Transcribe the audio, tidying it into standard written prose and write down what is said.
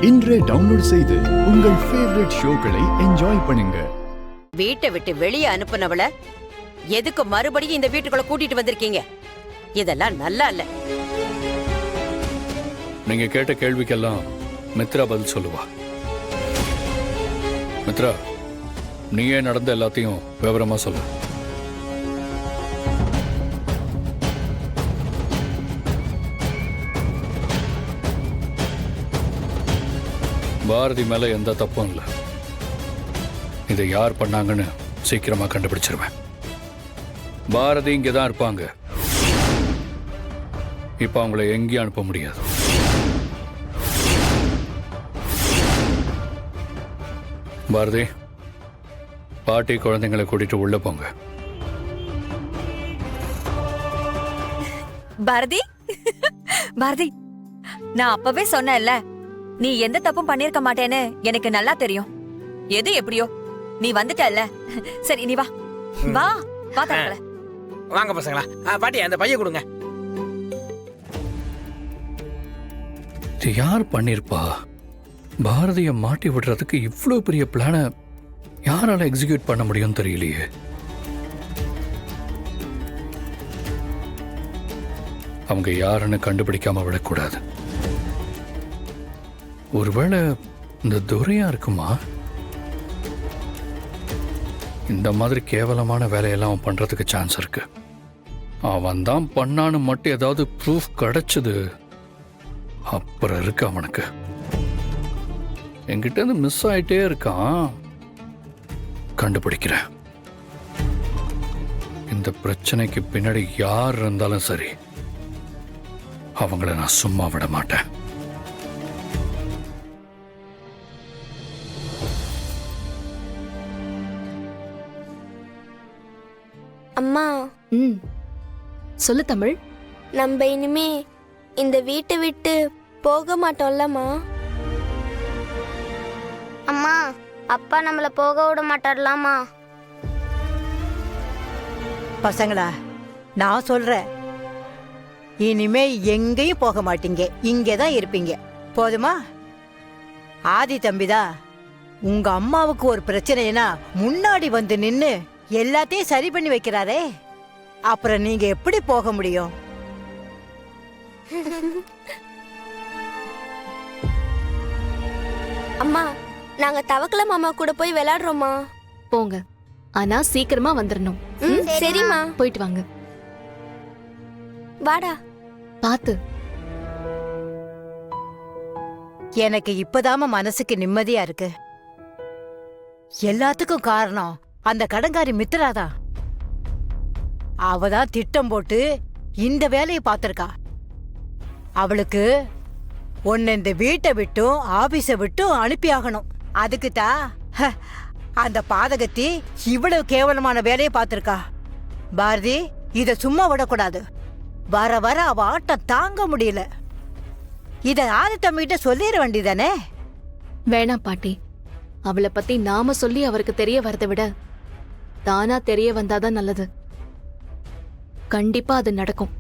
இன்றே டவுன்லோட் செய்து உங்கள் ஃபேவரட் ஷோக்களை என்ஜாய் பண்ணுங்க. வீட்டை விட்டு வெளியே அனுப்புனவள எதுக்கு மறுபடியும் இந்த வீட்டுக்குள்ள கூட்டிட்டு வந்திருக்கீங்க? இதெல்லாம் நல்லா இல்ல. நீங்க கேட்ட கேள்விக்கெல்லாம் மித்ரா பதில் சொல்லுவா. மித்ரா, நீயே நடந்த எல்லாத்தையும் விவரமா சொல்லு. பாரதி மேல எந்த தப்பும் இல்லை. இதை யார் பண்ணாங்கன்னு சீக்கிரமா கண்டுபிடிச்சிருவேன். பாரதி இங்கதான் இருப்பாங்க. இப்ப அவங்களை எங்கேயும் அனுப்ப முடியாது. பாரதி, பாட்டி குழந்தைங்களை கூட்டிட்டு உள்ள போங்க. பாரதி, பாரதி, நான் அப்பவே சொன்னேன்ல, நீ எந்த தப்பும் பண்ணிருக்க மாட்டேன்னு எனக்கு நல்லா தெரியும். எது எப்படியோ நீ வந்துட்டல்ல. சரி, நீ வா வா வா தரல. வாங்க பசங்களா. பாட்டி, அந்த பைய கொடுங்க. இது யார் பண்ணிருப்பா? பாரதியை மாட்டி விடுறதுக்கு இவ்வளவு பெரிய பிளான யாரால எக்ஸிக்யூட் பண்ண முடியும் தெரியலையே. அவங்க யாருன்னு கண்டுபிடிக்காம விடக்கூடாது. ஒருவேளை இந்த துரையா இருக்குமா? இந்த மாதிரி கேவலமான வேலையெல்லாம் அவன் பண்றதுக்கு சான்ஸ் இருக்கு. அவன் தான் பண்ணான்னு மட்டும் ஏதாவது ப்ரூஃப் கிடைச்சது அப்புறம் இருக்கு அவனுக்கு. என்கிட்ட இருந்து மிஸ் ஆயிட்டே இருக்கான். கண்டுபிடிக்கிறேன். இந்த பிரச்சனைக்கு பின்னாடி யார் இருந்தாலும் சரி, அவங்கள நான் சும்மா விட மாட்டேன். அம்மா. சொல்லு தமிழ். நம்ம இனிமே இந்த வீட்டை விட்டு போக மாட்டோம்லம்மா? அம்மா, அப்பா நம்மள போக விட மாட்டார்லாமா? பசங்களா, நான் சொல்றேன், இனிமே எங்கேயும் போக மாட்டீங்க, இங்கேதான் இருப்பீங்க. போதுமா? ஆதி தம்பிதான் உங்க அம்மாவுக்கு ஒரு பிரச்சனைனா முன்னாடி வந்து நின்னு எல்லாத்தையும் சரி பண்ணி வைக்கிறாரே, அப்புறம் நீங்க எப்படி போக முடியும்? அம்மா, நாங்க தவக்கல மாமா கூட போய் விளையாடுறோமா? போங்க, ஆனா சீக்கிரமா வந்துடணும். சரிம்மா. போயிட்டு வாங்க. வாடா. பாத்து. எனக்கு இப்பதாம மனசுக்கு நிம்மதியா இருக்கு. எல்லாத்துக்கும் காரணம் அந்த கடங்காரி மித்ராதான். அவதான் திட்டம் போட்டு இந்த வேலையை பார்த்திருக்கா. அவளுக்கு உன்னை இந்த வீட்டை விட்டும் ஆபீஸை விட்டும் அனுப்பி ஆகணும். அதுக்குதான் அந்த பாதகத்தி இவ்வளவு கேவலமான வேலையை பார்த்திருக்கா. பாரதி, இத சும்மா விடக்கூடாது. வர வர அவ ஆட்டம் தாங்க முடியல. இத ஆதி தம்பிகிட்ட சொல்லிட வேண்டியதானே? வேணாம் பாட்டி, அவளை பத்தி நாம சொல்லி அவருக்கு தெரிய வரதை விட தானா தெரிய வந்தாதான் நல்லது. கண்டிப்பா அது நடக்கும்.